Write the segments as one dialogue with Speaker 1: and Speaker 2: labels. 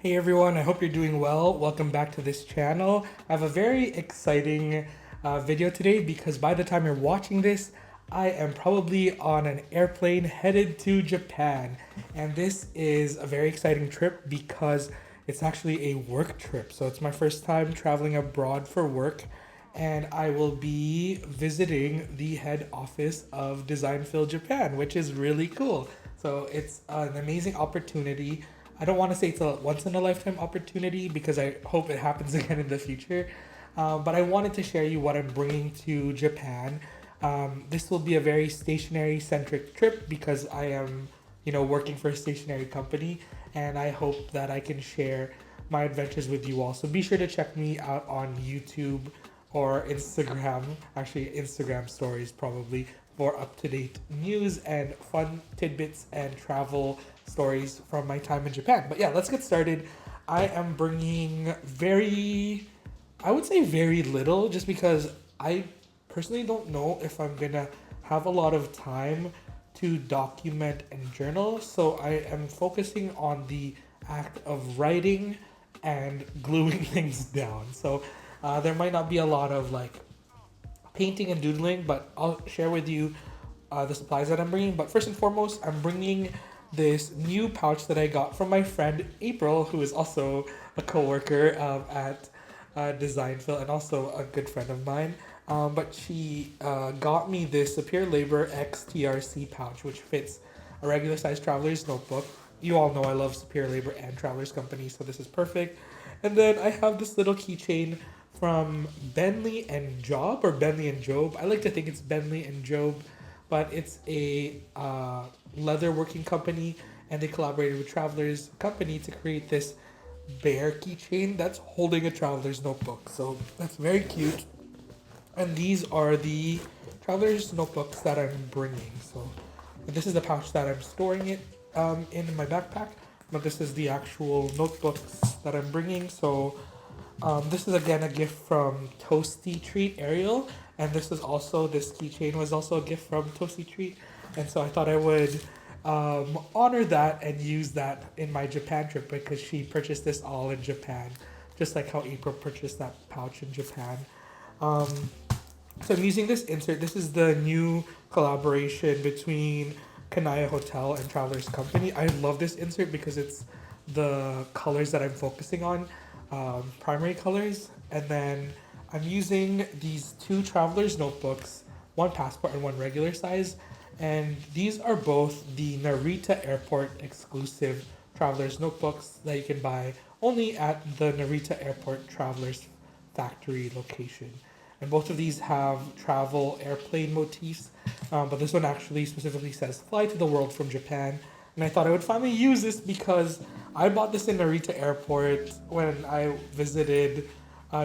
Speaker 1: Hey everyone, I hope you're doing well. Welcome back to this channel. I have a very exciting video today because by the time you're watching this, I am probably on an airplane headed to Japan. And this is a very exciting trip because it's actually a work trip. So it's my first time traveling abroad for work, and I will be visiting the head office of Designfield Japan, which is really cool. So it's an amazing opportunity. I don't want to say it's a once in a lifetime opportunity because I hope it happens again in the future. But I wanted to share you what I'm bringing to Japan. This will be a very stationery centric trip because I am, working for a stationery company, and I hope that I can share my adventures with you all. So be sure to check me out on YouTube or Instagram, actually Instagram stories probably, for up-to-date news and fun tidbits and travel stories from my time in Japan. But yeah, let's get started. I am bringing I would say very little, just because I personally don't know if I'm gonna have a lot of time to document and journal. So I am focusing on the act of writing and gluing things down. So there might not be a lot of like painting and doodling, but I'll share with you the supplies that I'm bringing. But first and foremost, I'm bringing this new pouch that I got from my friend April, who is also a coworker at Designville and also a good friend of mine. But she got me this Superior Labor XTRC pouch, which fits a regular size traveler's notebook. You all know I love Superior Labor and Travelers Company, so this is perfect. And then I have this little keychain from Bentley and Job, or Bentley and Job. I like to think it's Bentley and Job, but it's a leather working company, and they collaborated with Travelers Company to create this bear keychain that's holding a traveler's notebook. So that's very cute. And these are the traveler's notebooks that I'm bringing. So this is the pouch that I'm storing it in my backpack, but this is the actual notebooks that I'm bringing. So this is again a gift from Toasty Treat Ariel, and this keychain was also a gift from Toasty Treat, and so I thought I would honor that and use that in my Japan trip because she purchased this all in Japan, just like how April purchased that pouch in Japan. Um, so I'm using this insert. This is the new collaboration between Kanaya Hotel and Travelers Company. I love this insert because it's the colors that I'm focusing on, primary colors. And then I'm using these two Travelers notebooks, one passport and one regular size. And these are both the Narita Airport exclusive Travelers notebooks that you can buy only at the Narita Airport Travelers Factory location. And both of these have travel airplane motifs, but this one actually specifically says "Fly to the World from Japan." And I thought I would finally use this because I bought this in Narita Airport when I visited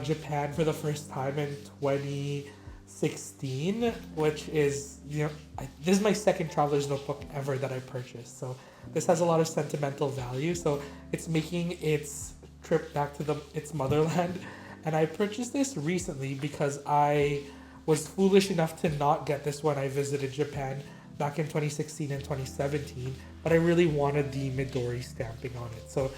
Speaker 1: Japan for the first time in 2016, which is, this is my second traveler's notebook ever that I purchased. So this has a lot of sentimental value. So it's making its trip back to its motherland. And I purchased this recently because I was foolish enough to not get this when I visited Japan back in 2016 and 2017, but I really wanted the Midori stamping on it. So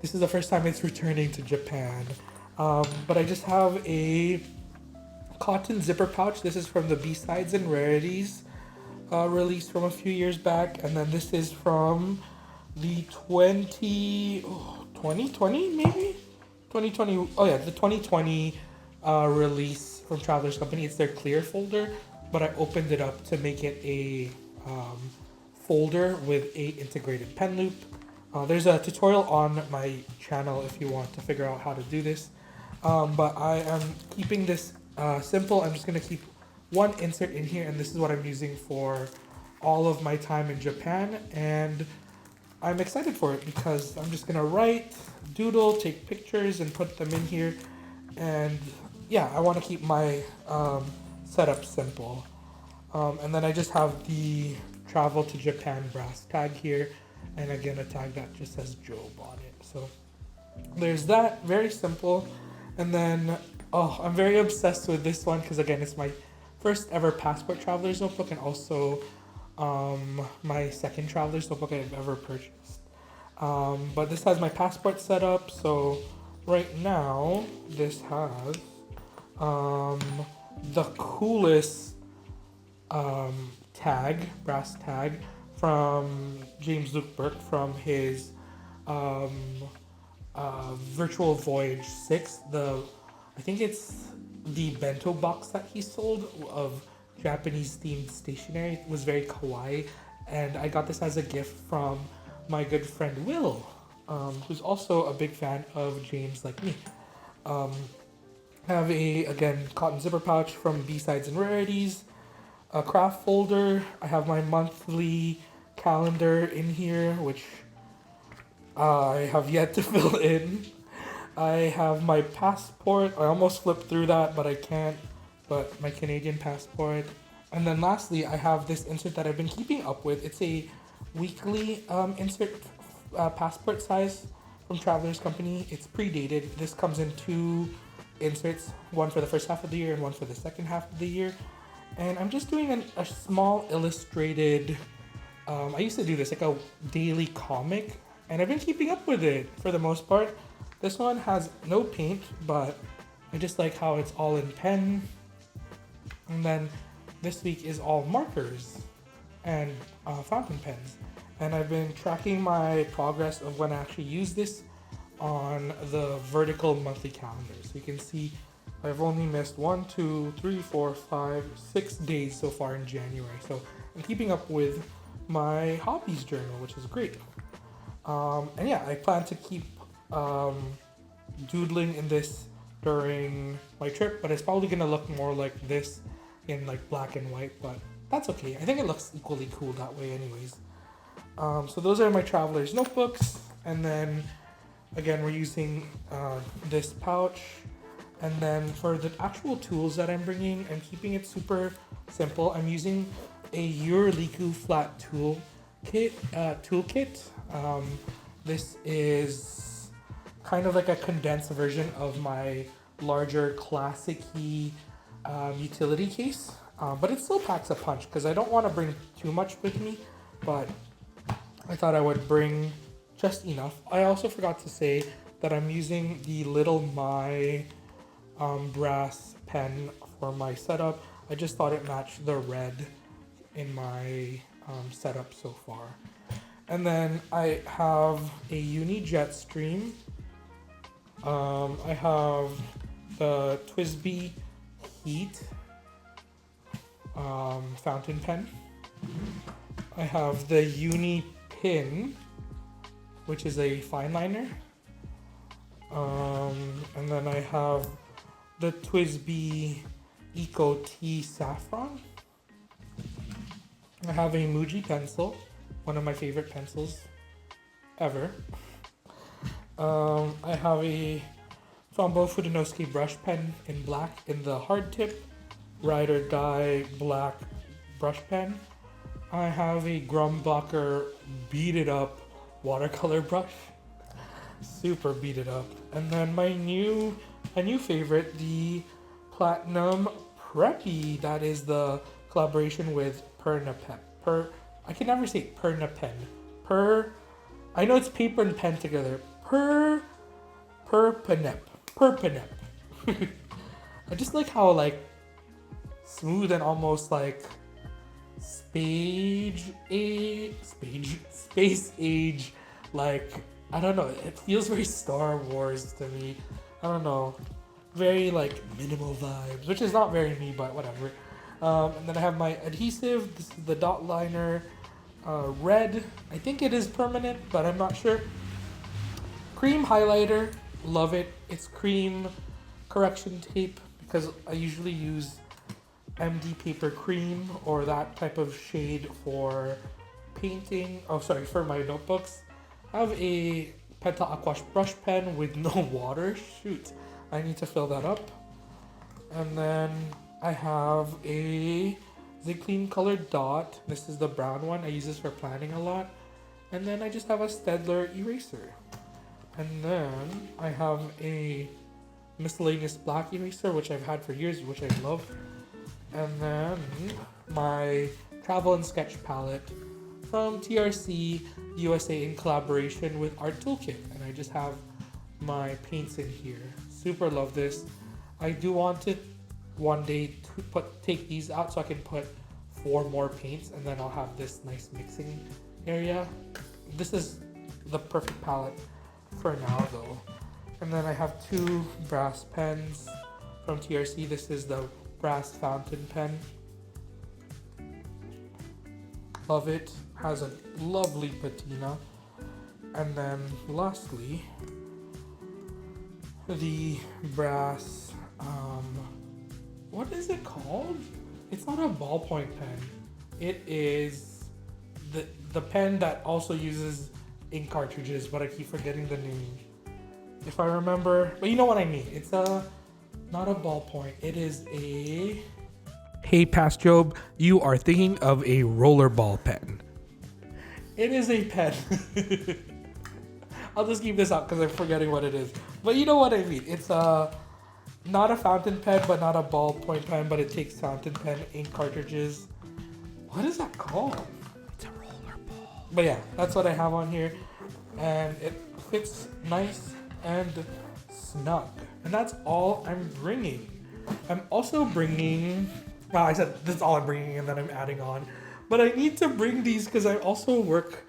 Speaker 1: this is the first time it's returning to Japan. But I just have a cotton zipper pouch. This is from the B-Sides and Rarities release from a few years back. And then this is from the 2020 maybe? 2020, oh yeah, the 2020 release from Travelers Company. It's their clear folder, but I opened it up to make it a folder with a integrated pen loop. There's a tutorial on my channel if you want to figure out how to do this. But I am keeping this simple. I'm just going to keep one insert in here, and this is what I'm using for all of my time in Japan. And I'm excited for it because I'm just going to write, doodle, take pictures, and put them in here. And yeah, I want to keep my setup simple. And then I just have the travel to Japan brass tag here, and again a tag that just says Job on it. So there's that, very simple. And then I'm very obsessed with this one because again it's my first ever passport traveler's notebook and also my second traveler's notebook I've ever purchased. But this has my passport set up. So right now, this has um, the coolest brass tag from James Luke Burke from his um, Virtual Voyage 6. I think it's the bento box that he sold of Japanese themed stationery. It was very kawaii, and I got this as a gift from my good friend Will, who's also a big fan of James like me. Um, I have a, again, cotton zipper pouch from B-Sides and Rarities, a craft folder. I have my monthly calendar in here, which I have yet to fill in. I have my passport. I almost flipped through that, but I can't. But my Canadian passport. And then lastly, I have this insert that I've been keeping up with. It's a weekly insert, passport size from Traveler's Company. It's predated. This comes in two inserts, one for the first half of the year and one for the second half of the year. And I'm just doing a small illustrated, I used to do this, like a daily comic, and I've been keeping up with it for the most part. This one has no paint, but I just like how it's all in pen. And then this week is all markers and fountain pens. And I've been tracking my progress of when I actually use this on the vertical monthly calendar. So you can see I've only missed 1, 2, 3, 4, 5, 6 days so far in January. So I'm keeping up with my hobbies journal, which is great. And yeah, I plan to keep doodling in this during my trip, but it's probably gonna look more like this in like black and white, but that's okay. I think it looks equally cool that way anyways. So those are my traveler's notebooks, and then again we're using this pouch. And then for the actual tools that I'm bringing, I'm keeping it super simple. I'm using a Euroliku flat toolkit. This is kind of like a condensed version of my larger classic-y utility case, but it still packs a punch because I don't want to bring too much with me, but I thought I would bring just enough. I also forgot to say that I'm using the Little My brass pen for my setup. I just thought it matched the red in my setup so far. And then I have a Uni Jetstream. I have the TWSBI Heat fountain pen. I have the Uni Pin, which is a fine liner. And then I have the TWSBI Eco T Saffron. I have a Muji pencil, one of my favorite pencils ever. I have a Tombow Fudenosuke brush pen in black in the hard tip, ride or die black brush pen. I have a Grumbacher beat it up watercolor brush, super beat it up. And then my new favorite, the Platinum Preppy. That is the collaboration with Pernapep. I can never say Pernapen. I know it's paper and pen together. Perpenep. I just like how like smooth and almost like space age, like, I don't know, it feels very Star Wars to me. I don't know, very like minimal vibes, which is not very me, but whatever. And then I have my adhesive. This is the dot liner, red. I think it is permanent, but I'm not sure. Cream highlighter, love it. It's cream correction tape because I usually use MD paper cream or that type of shade for painting. Oh, sorry, for my notebooks. I have a Penta Aquash brush pen with no water. Shoot, I need to fill that up. And then I have a Zig-Clean colored dot. This is the brown one. I use this for planning a lot. And then I just have a Staedtler eraser. And then I have a miscellaneous black eraser, which I've had for years, which I love. And then my travel and sketch palette from TRC USA in collaboration with Art Toolkit. And I just have my paints in here. Super love this. I do want to one day to take these out so I can put 4 more paints, and then I'll have this nice mixing area. This is the perfect palette for now though. And then I have 2 brass pens from TRC. This is the brass fountain pen. Love it. Has a lovely patina. And then lastly, the brass, what is it called? It's not a ballpoint pen. It is the pen that also uses ink cartridges, but I keep forgetting the name. If I remember, but you know what I mean. It's not a ballpoint. It is a... Hey, Past Job, you are thinking of a rollerball pen. It is a pen. I'll just keep this out because I'm forgetting what it is. But you know what I mean. It's not a fountain pen, but not a ballpoint pen, but it takes fountain pen ink cartridges. What is that called? It's a rollerball. But yeah, that's what I have on here. And it fits nice and snug. And that's all I'm bringing. I'm also bringing... Well, I said this is all I'm bringing and then I'm adding on. But I need to bring these because I also work,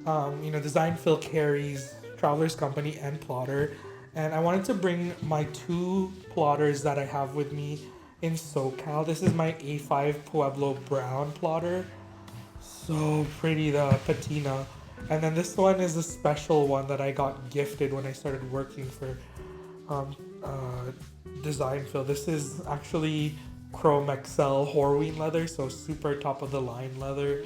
Speaker 1: Design Phil Carey's Traveler's Company and plotter. And I wanted to bring my 2 plotters that I have with me in SoCal. This is my A5 Pueblo Brown plotter. So pretty, the patina. And then this one is a special one that I got gifted when I started working for Design Phil. This is actually Chrome XL Horween leather, so super top of the line leather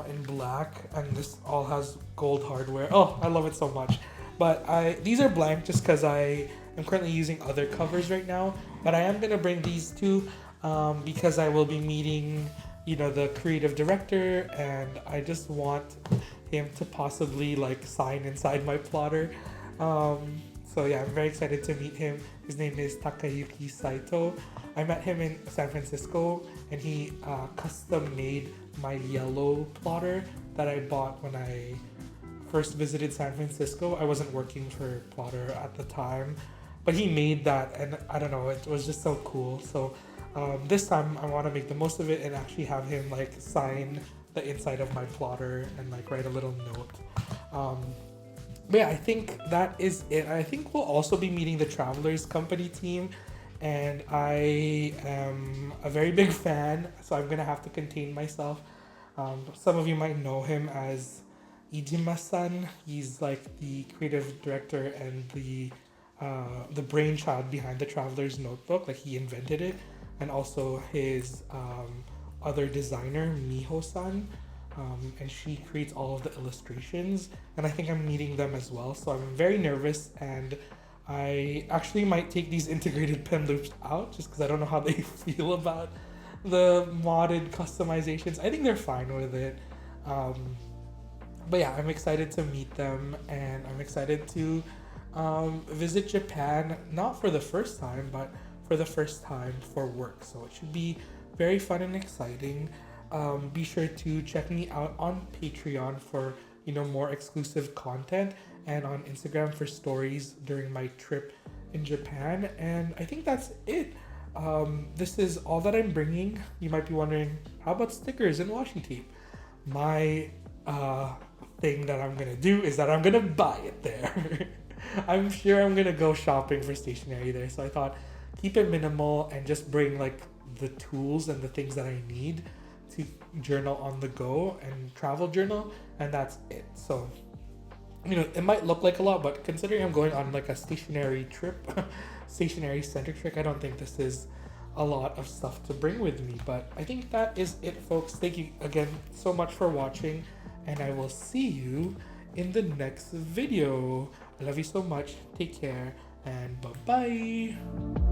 Speaker 1: in black, and this all has gold hardware. Oh, I love it so much. But these are blank just because I am currently using other covers right now, but I am going to bring these 2 because I will be meeting the creative director, and I just want him to possibly sign inside my plotter. So yeah, I'm very excited to meet him. His name is Takayuki Saito. I met him in San Francisco, and he custom made my yellow plotter that I bought when I first visited San Francisco. I wasn't working for Plotter at the time, but he made that, and I don't know, it was just so cool. So this time I want to make the most of it and actually have him sign the inside of my plotter and write a little note. But yeah, I think that is it. I think we'll also be meeting the Travelers Company team, and I am a very big fan, so I'm gonna have to contain myself. Some of you might know him as Ijima-san. He's the creative director and the brainchild behind the Traveler's Notebook. He invented it, and also his other designer, Miho-san. And she creates all of the illustrations, and I think I'm meeting them as well, so I'm very nervous, and I actually might take these integrated pen loops out just because I don't know how they feel about the modded customizations. I think they're fine with it, but yeah, I'm excited to meet them, and I'm excited to visit Japan, not for the first time, but for the first time for work, so it should be very fun and exciting. Be sure to check me out on Patreon for more exclusive content, and on Instagram for stories during my trip in Japan. And I think that's it. This is all that I'm bringing. You might be wondering, how about stickers and washi tape? My thing that I'm gonna do is that I'm gonna buy it there. I'm sure I'm gonna go shopping for stationery there, so I thought keep it minimal and just bring the tools and the things that I need to journal on the go and travel journal, and that's it. So it might look like a lot, but considering I'm going on a stationery trip, stationery centric trip, I don't think this is a lot of stuff to bring with me. But I think that is it, folks. Thank you again so much for watching, and I will see you in the next video. I love you so much. Take care, and bye-bye.